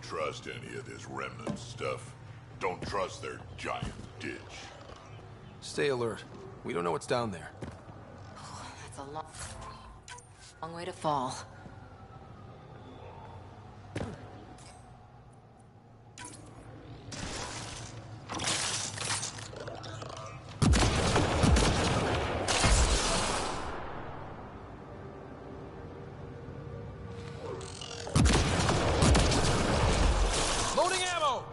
trust any of this remnant stuff. Don't trust their giant ditch. Stay alert. We don't know what's down there. That's a long way to fall. Loading ammo!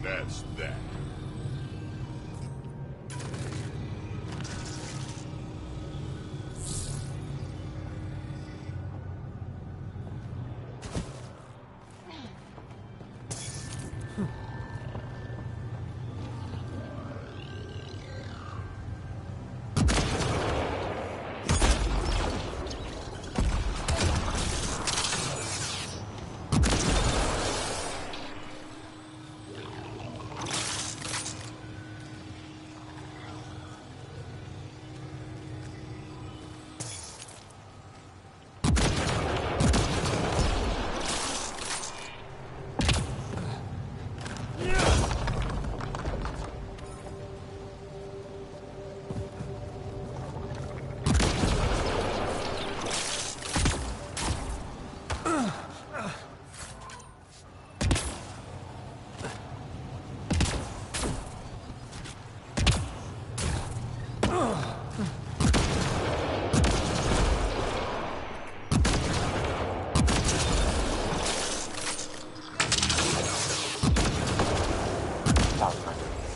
That's that.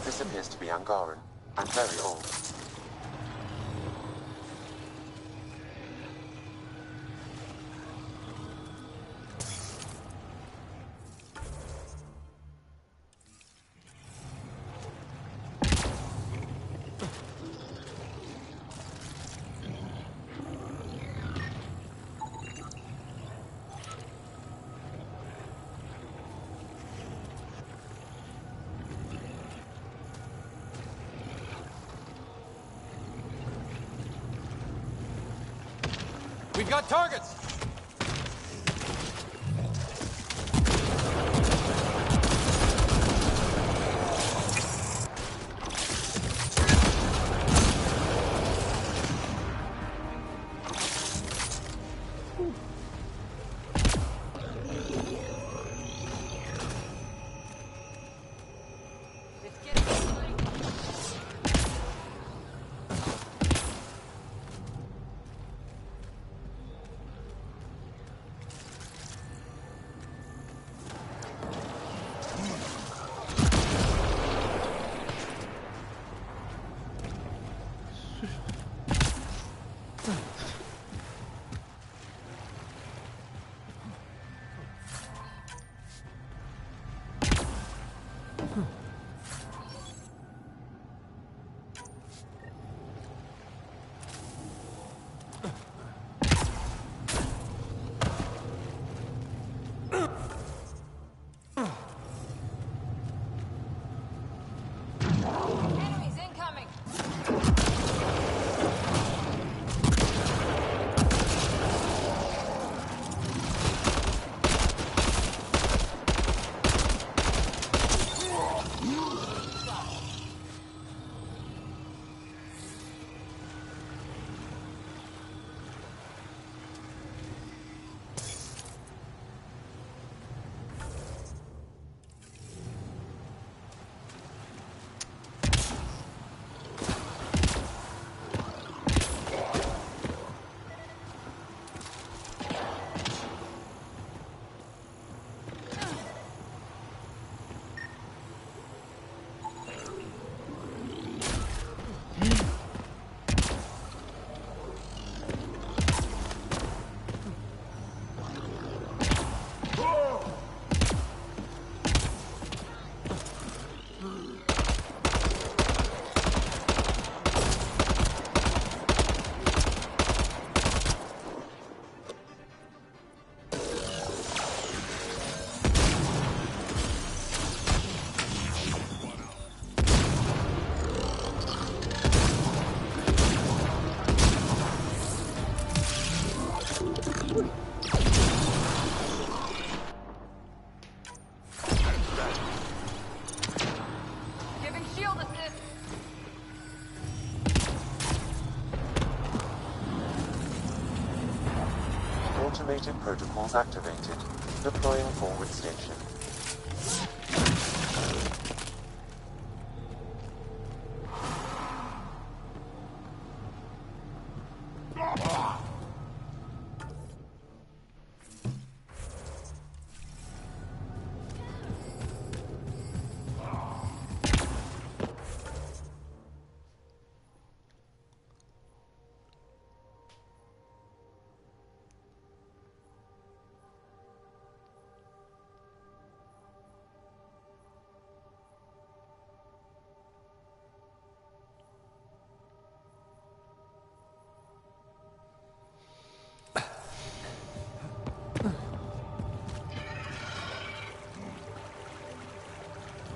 This appears to be Angaran, and very old. We've got targets! Giving shield assist. Automated protocols activated. Deploying forward station.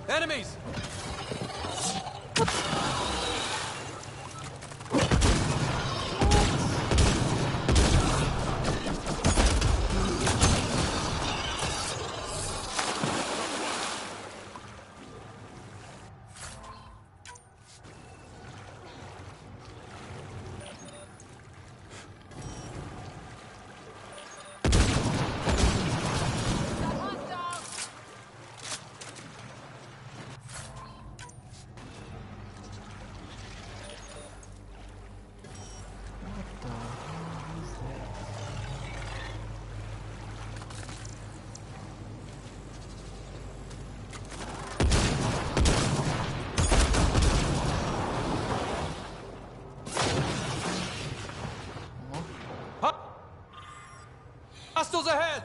Enemies! Hostiles ahead!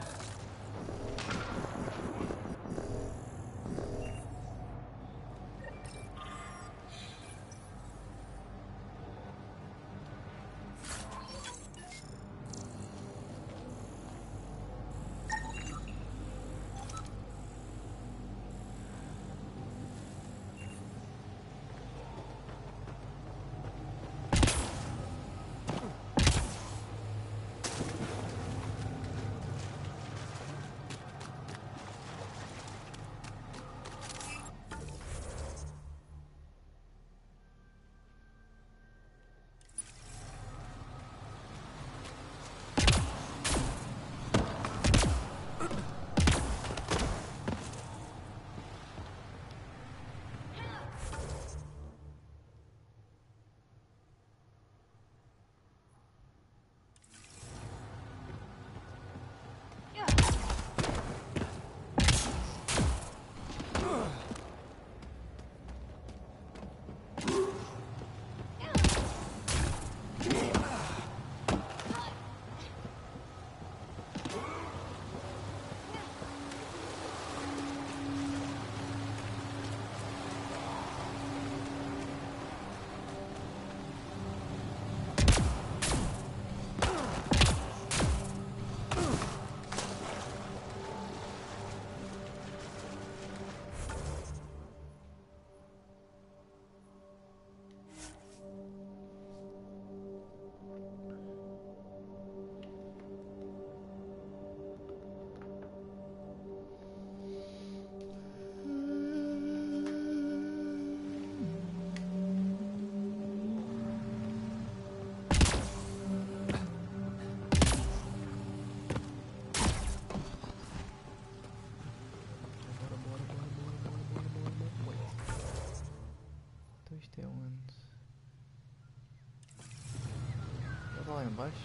Lá embaixo.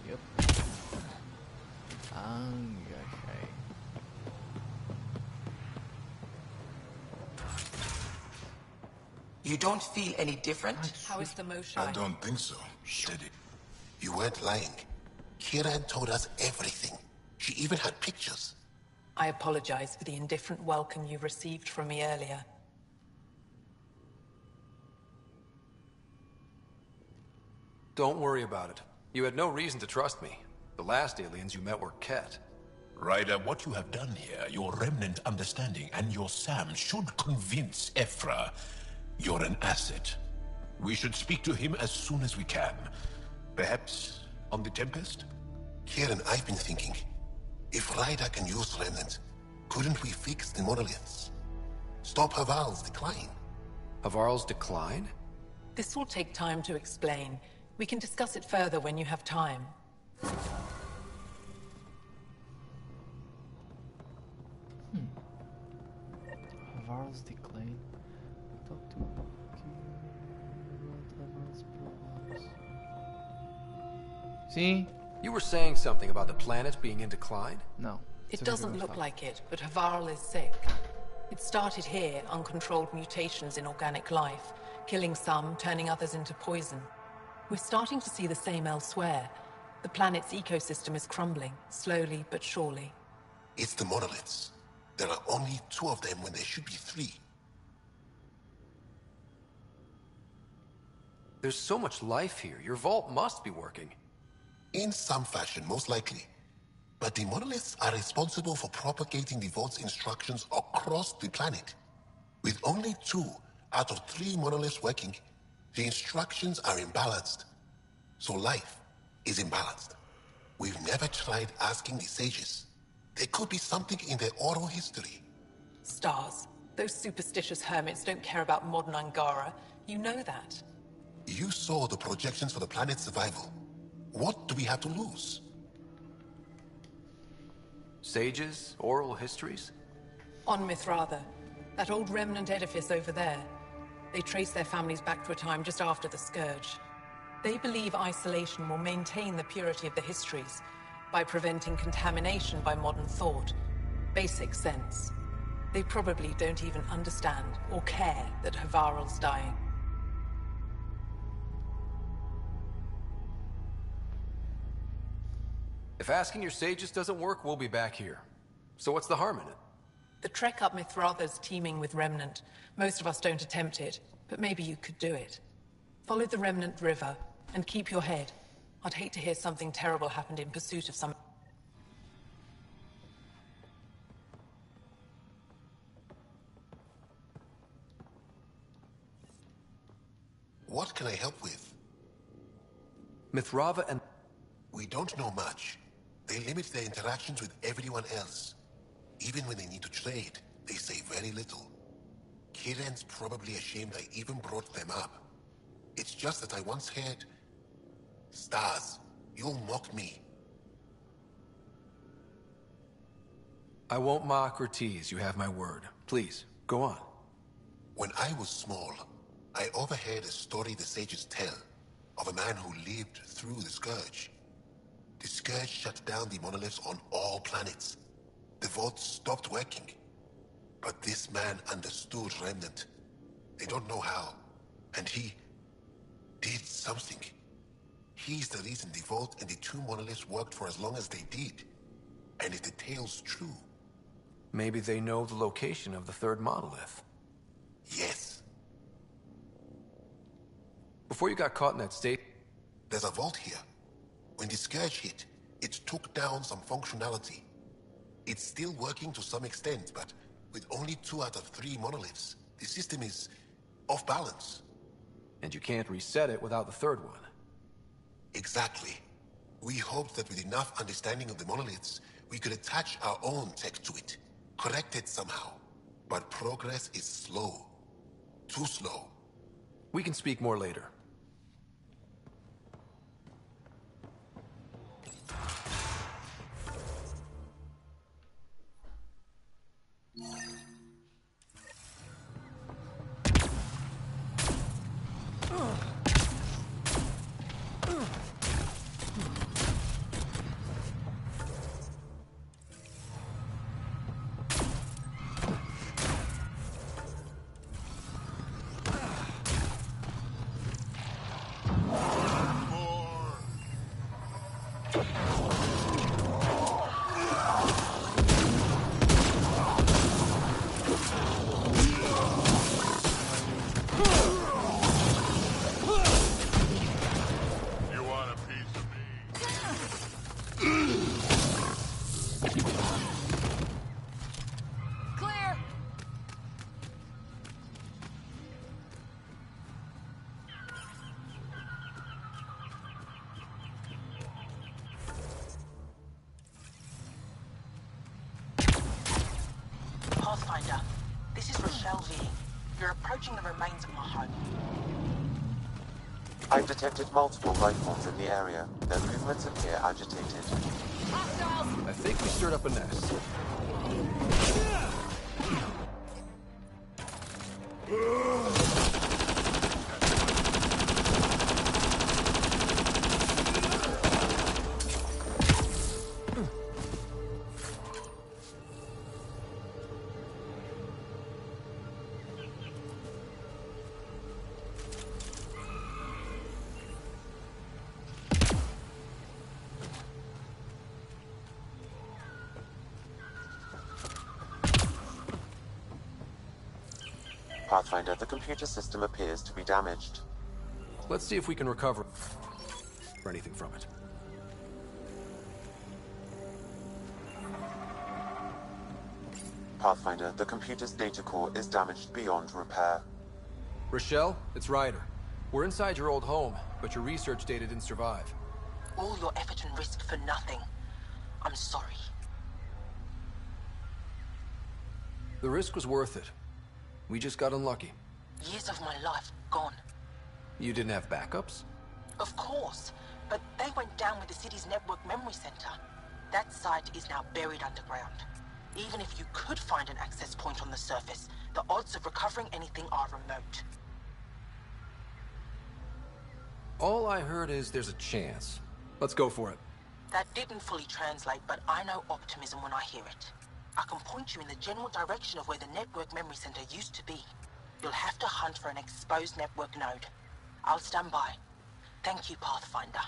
Yep. Já achei. You don't feel any different? How is the motion? I don't think so. Steady. You weren't lying. Kira had told us everything. She even had pictures. I apologize for the indifferent welcome you received from me earlier. Don't worry about it. You had no reason to trust me. The last aliens you met were Ket. Ryder, what you have done here, your remnant understanding and your Sam should convince Ephra you're an asset. We should speak to him as soon as we can. Perhaps On the Tempest? Kieran, I've been thinking, if Ryder can use Remnant, couldn't we fix the monoliths? Stop Haval's decline? Havarl's decline? This will take time to explain. We can discuss it further when you have time. Havarl's decline. Talk to Havarl's problems. See? You were saying something about the planet being in decline? No. It doesn't look like it, but Havarl is sick. It started here, uncontrolled mutations in organic life, killing some, turning others into poison. We're starting to see the same elsewhere. The planet's ecosystem is crumbling, slowly but surely. It's the monoliths. There are only 2 of them when there should be 3. There's so much life here. Your vault must be working. In some fashion, most likely. But the monoliths are responsible for propagating the vault's instructions across the planet. With only 2 out of 3 monoliths working, the instructions are imbalanced. So life is imbalanced. We've never tried asking the sages. There could be something in their oral history. Stars. Those superstitious hermits don't care about modern Angara. You know that. You saw the projections for the planet's survival. What do we have to lose? Sages? Oral histories? On Mithratha, that old remnant edifice over there. They trace their families back to a time just after the Scourge. They believe isolation will maintain the purity of the histories by preventing contamination by modern thought. Basic sense. They probably don't even understand or care that Havarl's dying. If asking your sages doesn't work, we'll be back here. So what's the harm in it? The trek up Mithratha's teeming with Remnant. Most of us don't attempt it, but maybe you could do it. Follow the Remnant River, and keep your head. I'd hate to hear something terrible happened in pursuit of some... What can I help with? Mithratha and... We don't know much. They limit their interactions with everyone else. Even when they need to trade, they say very little. Kieran's probably ashamed I even brought them up. It's just that I once heard... Stars, you'll mock me. I won't mock or tease, you have my word. Please, go on. When I was small, I overheard a story the sages tell of a man who lived through the Scourge. The Scourge shut down the monoliths on all planets. The vault stopped working. But this man understood Remnant. They don't know how. And he did something. He's the reason the vault and the 2 monoliths worked for as long as they did. And if the tale's true... Maybe they know the location of the 3rd monolith. Yes. Before you got caught in that state... There's a vault here. When the Scourge hit, it took down some functionality. It's still working to some extent, but with only 2 out of 3 monoliths, the system is off balance. And you can't reset it without the 3rd one. Exactly. We hoped that with enough understanding of the monoliths, we could attach our own tech to it, correct it somehow. But progress is slow. Too slow. We can speak more later. You're approaching the remains of my home. I've detected multiple life forms in the area. Their movements appear agitated. I think we stirred up a nest. Pathfinder, the computer system appears to be damaged. Let's see if we can recover anything from it. Pathfinder, the computer's data core is damaged beyond repair. Rochelle, it's Ryder. We're inside your old home, but your research data didn't survive. All your effort and risk for nothing. I'm sorry. The risk was worth it. We just got unlucky. Years of my life gone. You didn't have backups? Of course, but they went down with the city's network memory center. That site is now buried underground. Even if you could find an access point on the surface, the odds of recovering anything are remote. All I heard is there's a chance. Let's go for it. That didn't fully translate, but I know optimism when I hear it. I can point you in the general direction of where the network memory center used to be. You'll have to hunt for an exposed network node. I'll stand by. Thank you, Pathfinder.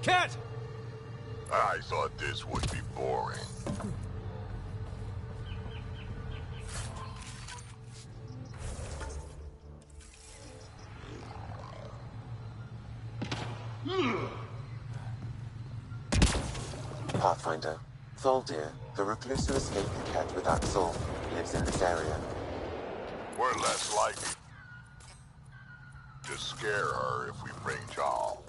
Cat! I thought this would be boring. Pathfinder, Tholdir, the recluse who escaped the cat with Axel, lives in this area. We're less likely to scare her if we bring Jarl.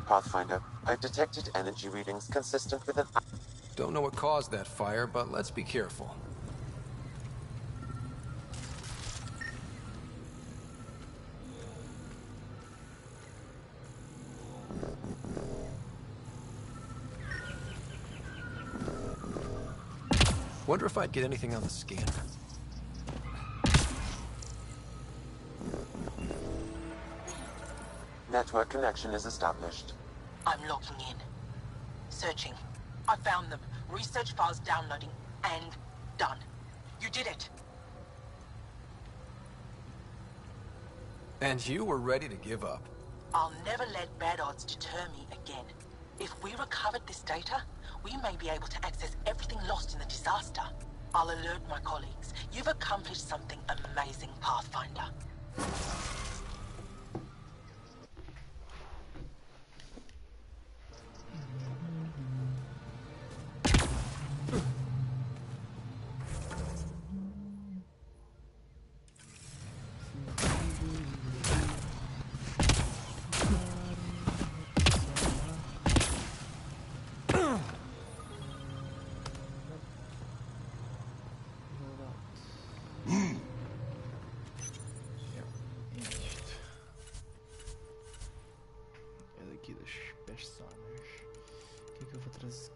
Pathfinder, I've detected energy readings consistent with an... Don't know what caused that fire, but let's be careful. Wonder if I'd get anything on the scanner. Network connection is established. I'm logging in. Searching. I found them. Research files downloading and done. You did it. And you were ready to give up. I'll never let bad odds deter me again. If we recovered this data, we may be able to access everything lost in the disaster. I'll alert my colleagues. You've accomplished something amazing, Pathfinder.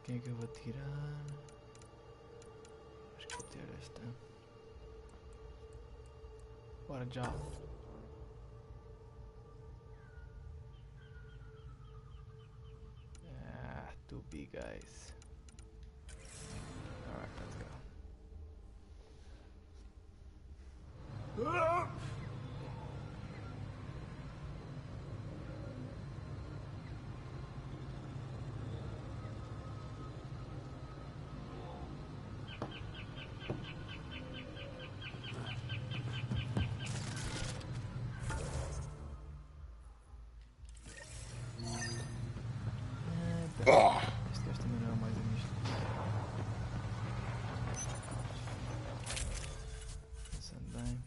Quem é que eu vou tirar? Acho que vou tirar esta. Bora já. Too big, guys. Alright, let's go. Este gajo também não é mais nisto. Pensando bem.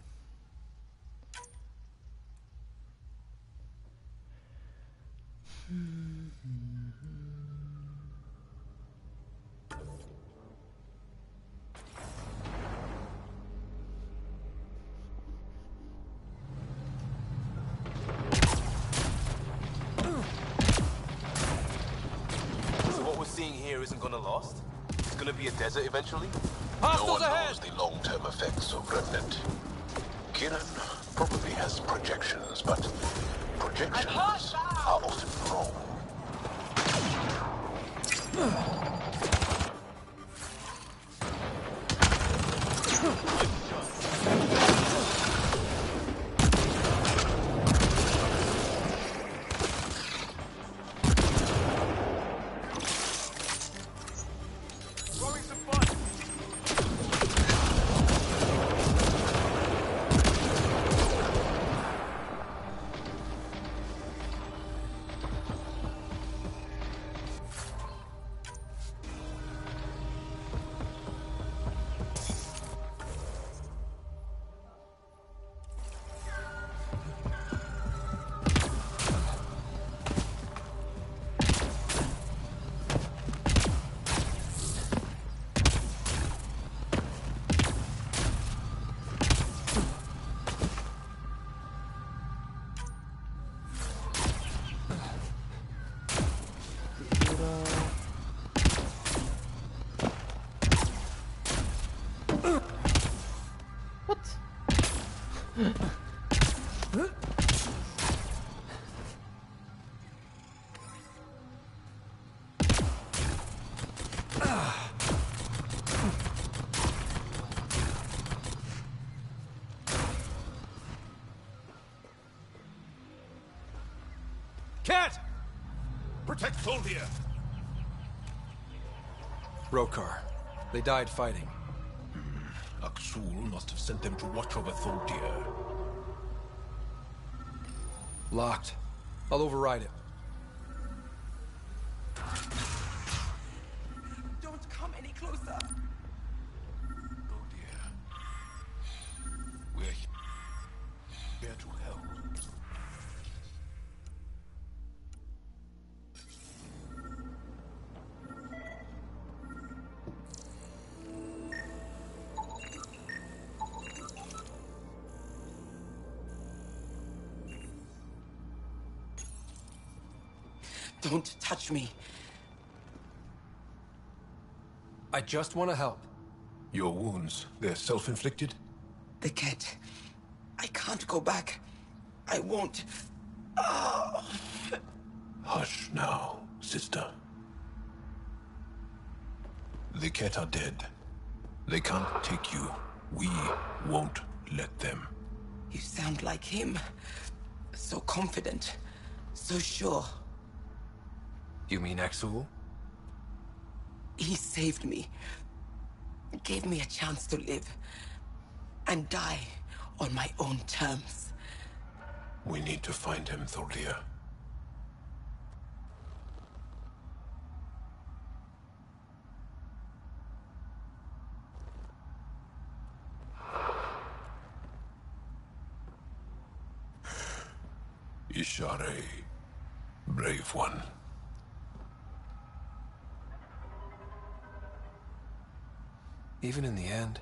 Seeing here isn't gonna last? It's gonna be a desert eventually? No one knows the long-term effects of Remnant. Kieran probably has projections, but projections are often wrong. Cat! Protect Soldier! Rokar. They died fighting. Aksul must have sent them to watch over Thultir. Locked. I'll override it. Don't come any closer. Thultir. We're here to help. Don't touch me. I just want to help. Your wounds, they're self-inflicted? The cat. I can't go back. I won't. Hush now, sister. The cat are dead. They can't take you. We won't let them. You sound like him. So confident. So sure. You mean Exul? He saved me. Gave me a chance to live. And die on my own terms. We need to find him, Thorlia. Ishare, brave one. Even in the end,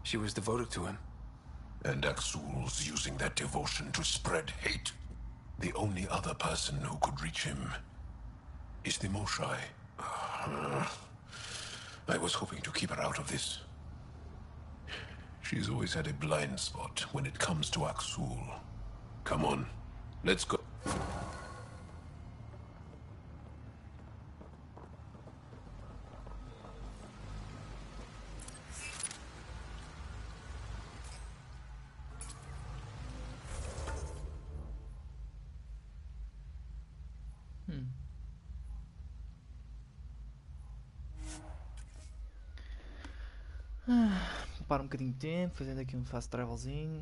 she was devoted to him. And Axul's using that devotion to spread hate. The only other person who could reach him is the Moshai. I was hoping to keep her out of this. She's always had a blind spot when it comes to Axul. Come on, let's go. Para um bocadinho de tempo, fazendo aqui um fast travelzinho.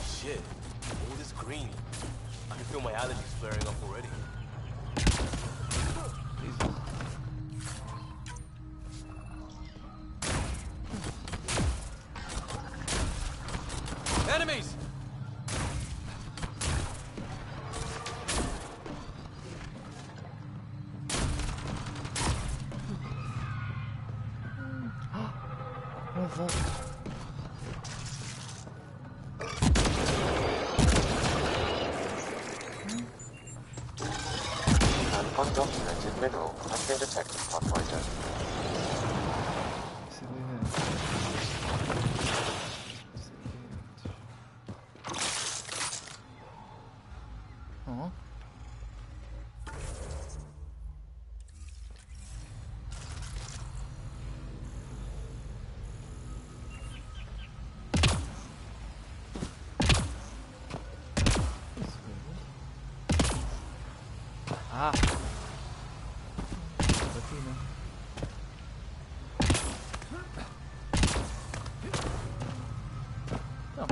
Shit, all this green. I can feel my allergies flaring up already. Enemies! Não volto. An undocumented mineral has been detected, Pathfinder. Isso é boa ideia. Oh. Ah! Aqui, né? Não.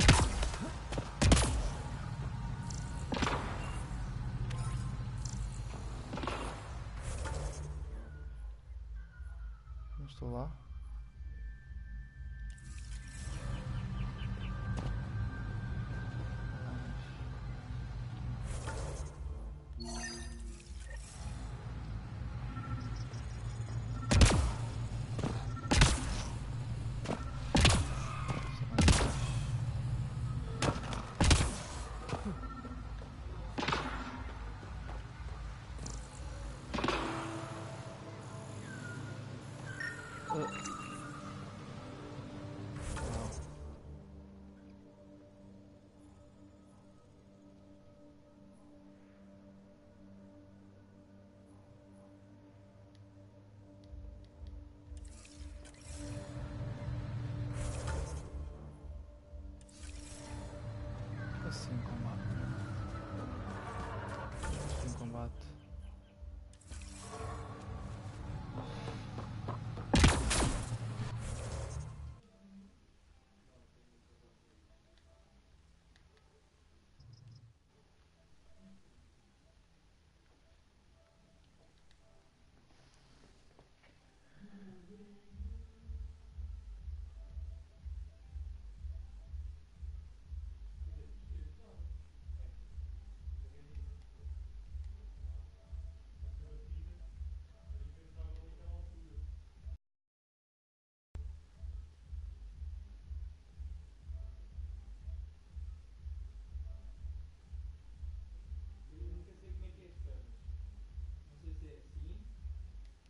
Não estou lá. Assim, combate. Assim, combate.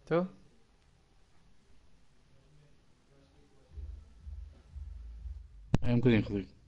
Tô? É um bocadinho, Rodrigo.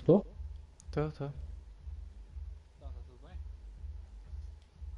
Tô? Tô.